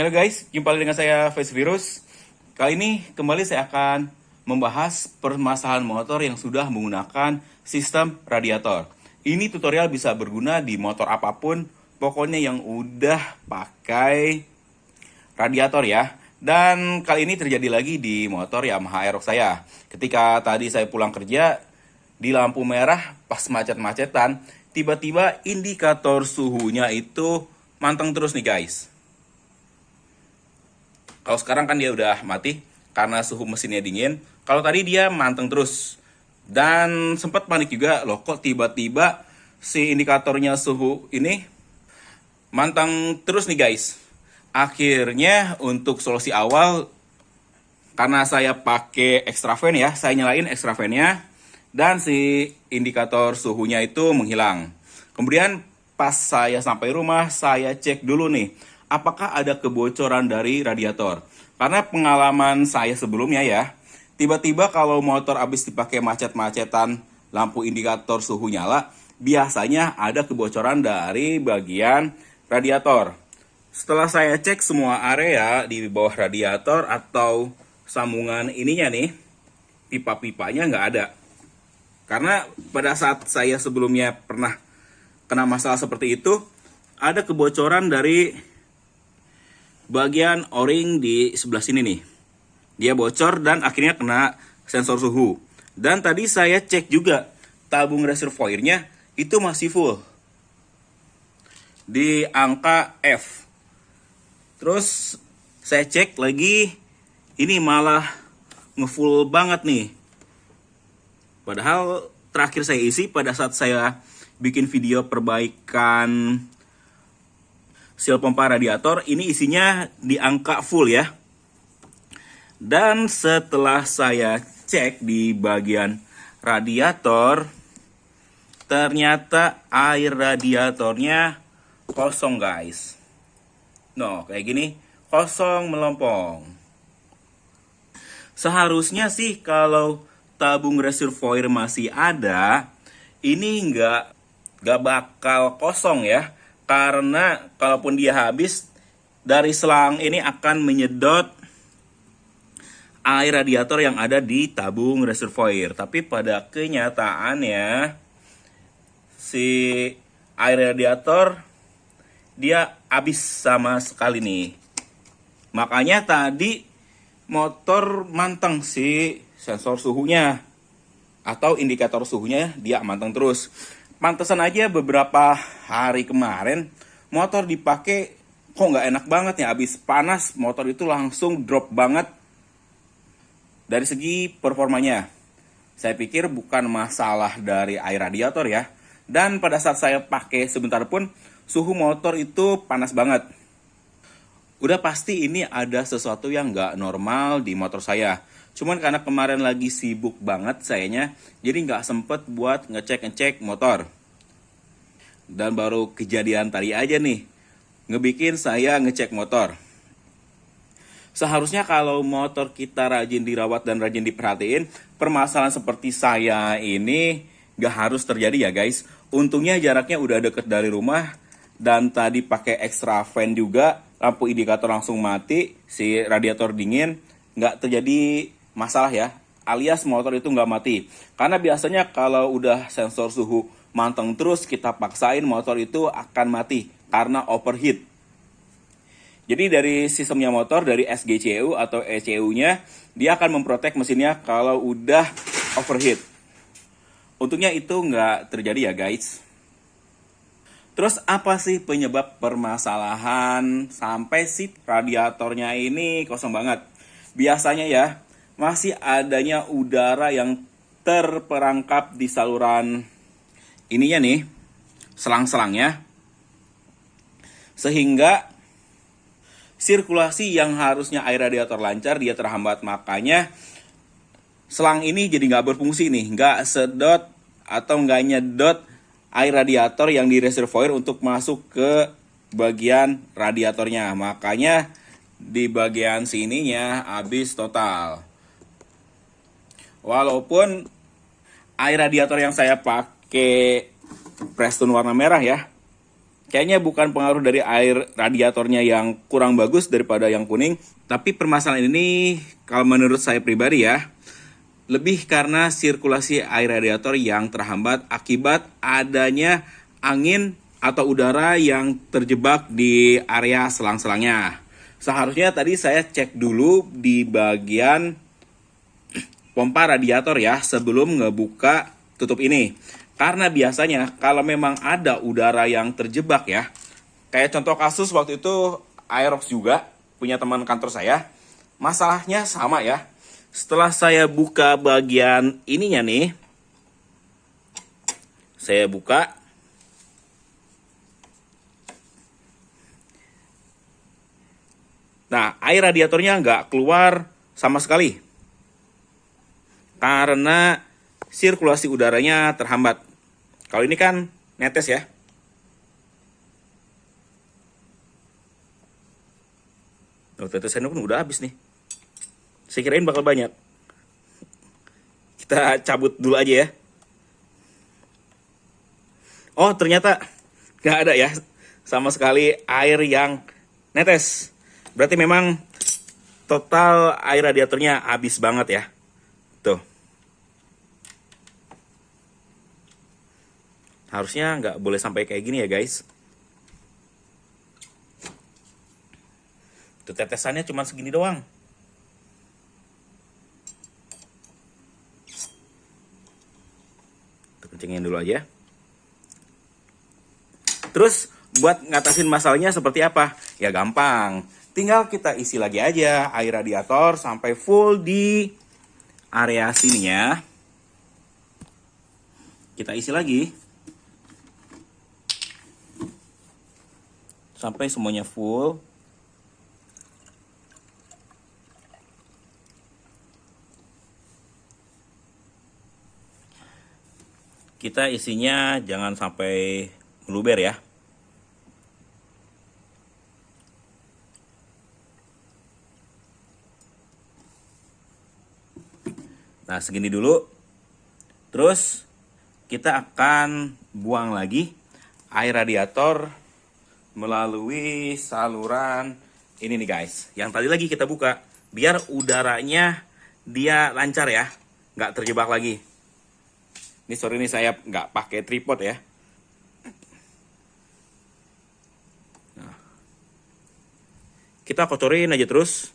Halo guys, jumpa lagi dengan saya Face Virus. Kali ini kembali saya akan membahas permasalahan motor yang sudah menggunakan sistem radiator. Ini tutorial bisa berguna di motor apapun, pokoknya yang udah pakai radiator ya. Dan kali ini terjadi lagi di motor Yamaha Aerox saya. Ketika tadi saya pulang kerja, di lampu merah pas macet-macetan, tiba-tiba indikator suhunya itu manteng terus nih guys. Kalau sekarang kan dia udah mati karena suhu mesinnya dingin. Kalau tadi dia manteng terus. Dan sempat panik juga, loh kok tiba-tiba si indikatornya suhu ini manteng terus nih guys. Akhirnya untuk solusi awal, karena saya pakai extra fan ya, saya nyalain extra fan-nya dan si indikator suhunya itu menghilang. Kemudian pas saya sampai rumah, saya cek dulu nih, apakah ada kebocoran dari radiator. Karena pengalaman saya sebelumnya ya, tiba-tiba kalau motor habis dipakai macet-macetan, lampu indikator suhu nyala, biasanya ada kebocoran dari bagian radiator. Setelah saya cek semua area di bawah radiator atau sambungan ininya nih, pipa-pipanya nggak ada. Karena pada saat saya sebelumnya pernah kena masalah seperti itu, ada kebocoran dari bagian o-ring di sebelah sini nih. Dia bocor dan akhirnya kena sensor suhu. Dan tadi saya cek juga, tabung reservoirnya itu masih full. Di angka F. Terus saya cek lagi, ini malah ngefull banget nih. Padahal terakhir saya isi pada saat saya bikin video perbaikan seal pompa radiator, ini isinya di angka full ya. Dan setelah saya cek di bagian radiator, ternyata air radiatornya kosong guys. No, kayak gini, kosong melompong. Seharusnya sih kalau tabung reservoir masih ada, ini nggak bakal kosong ya. Karena kalaupun dia habis, dari selang ini akan menyedot air radiator yang ada di tabung reservoir. Tapi pada kenyataannya, si air radiator dia habis sama sekali nih. Makanya tadi motor manteng si sensor suhunya atau indikator suhunya dia manteng terus. Pantesan aja beberapa hari kemarin motor dipakai kok nggak enak banget ya, habis panas motor itu langsung drop banget dari segi performanya. Saya pikir bukan masalah dari air radiator ya. Dan pada saat saya pakai sebentar pun suhu motor itu panas banget. Udah pasti ini ada sesuatu yang nggak normal di motor saya. Cuman karena kemarin lagi sibuk banget sayanya, jadi nggak sempet buat ngecek motor. Dan baru kejadian tadi aja nih, ngebikin saya ngecek motor. Seharusnya kalau motor kita rajin dirawat dan rajin diperhatiin, permasalahan seperti saya ini nggak harus terjadi ya guys. Untungnya jaraknya udah deket dari rumah, dan tadi pakai extra fan juga, lampu indikator langsung mati, si radiator dingin, nggak terjadi masalah ya, alias motor itu nggak mati. Karena biasanya kalau udah sensor suhu manteng terus, kita paksain motor itu akan mati karena overheat. Jadi dari sistemnya motor, dari SGCU atau ECU-nya, dia akan memprotek mesinnya kalau udah overheat. Untungnya itu nggak terjadi ya guys. Terus apa sih penyebab permasalahan sampai si radiatornya ini kosong banget? Biasanya ya, masih adanya udara yang terperangkap di saluran ininya nih, selang-selangnya. Sehingga sirkulasi yang harusnya air radiator lancar, dia terhambat. Makanya selang ini jadi nggak berfungsi nih, nggak sedot atau nggak nyedot air radiator yang di reservoir untuk masuk ke bagian radiatornya. Makanya di bagian sininya habis total. Walaupun air radiator yang saya pakai Preston warna merah ya, Kayaknya bukan pengaruh dari air radiatornya yang kurang bagus daripada yang kuning, tapi permasalahan ini kalau menurut saya pribadi ya, lebih karena sirkulasi air radiator yang terhambat akibat adanya angin atau udara yang terjebak di area selang-selangnya. Seharusnya tadi saya cek dulu di bagian pompa radiator ya sebelum ngebuka tutup ini. Karena biasanya kalau memang ada udara yang terjebak ya, kayak contoh kasus waktu itu Aerox juga punya teman kantor saya, masalahnya sama ya. Setelah saya buka bagian ininya nih, saya buka, nah air radiatornya nggak keluar sama sekali karena sirkulasi udaranya terhambat. Kalau ini kan netes ya. Oh, tetes sendok pun udah habis nih. Saya kirain bakal banyak. Kita cabut dulu aja ya. Oh, ternyata nggak ada ya sama sekali air yang netes. Berarti memang total air radiatornya habis banget ya. Tuh. Harusnya nggak boleh sampai kayak gini ya guys. Tuh tetesannya cuma segini doang. Kencengin dulu aja. Terus buat ngatasin masalahnya seperti apa? Ya gampang. Tinggal kita isi lagi aja air radiator sampai full di area sininya. Kita isi lagi. Sampai semuanya full. Kita isinya jangan sampai meluber ya. Nah, segini dulu. Terus kita akan buang lagi air radiator melalui saluran ini nih guys. Yang tadi lagi kita buka biar udaranya dia lancar ya, nggak terjebak lagi. Ini sorry nih saya nggak pakai tripod ya. Nah, kita kocorin aja terus.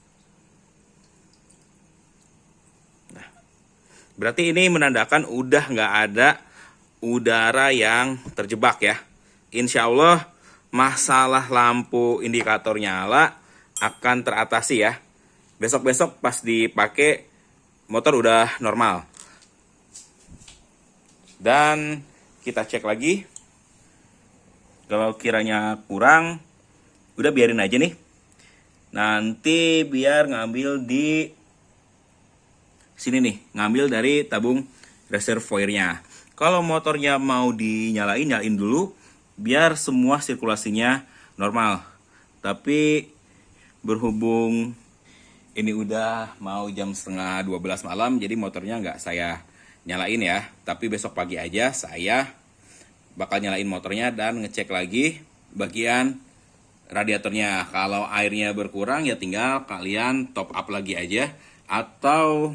Nah, berarti ini menandakan udah nggak ada udara yang terjebak ya. Insya Allah masalah lampu indikator nyala akan teratasi ya. Besok-besok pas dipakai motor udah normal. Dan kita cek lagi. Kalau kiranya kurang, udah biarin aja nih. Nanti biar ngambil di sini nih, ngambil dari tabung reservoirnya. Kalau motornya mau dinyalain, nyalain dulu biar semua sirkulasinya normal. Tapi berhubung ini udah mau jam setengah 12 malam, jadi motornya nggak saya nyalain ya. Tapi besok pagi aja saya bakal nyalain motornya dan ngecek lagi bagian radiatornya. Kalau airnya berkurang ya tinggal kalian top up lagi aja. Atau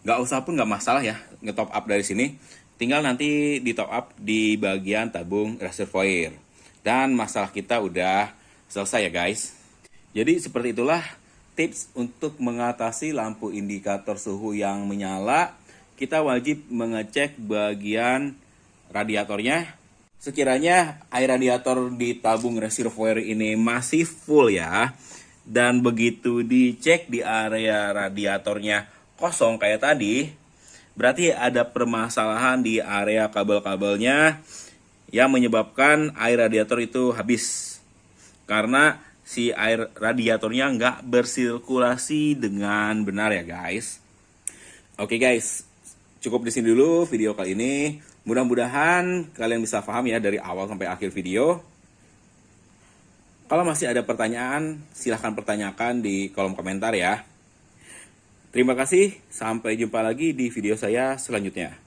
nggak usah pun nggak masalah ya ngetop up dari sini. Tinggal nanti di top up di bagian tabung reservoir. Dan masalah kita udah selesai ya guys. Jadi seperti itulah tips untuk mengatasi lampu indikator suhu yang menyala. Kita wajib mengecek bagian radiatornya. Sekiranya air radiator di tabung reservoir ini masih full ya. Dan begitu dicek di area radiatornya kosong kayak tadi, berarti ada permasalahan di area kabel-kabelnya yang menyebabkan air radiator itu habis. Karena si air radiatornya nggak bersirkulasi dengan benar ya guys. Oke guys, cukup di sini dulu video kali ini. Mudah-mudahan kalian bisa paham ya dari awal sampai akhir video. Kalau masih ada pertanyaan, silahkan pertanyakan di kolom komentar ya. Terima kasih, sampai jumpa lagi di video saya selanjutnya.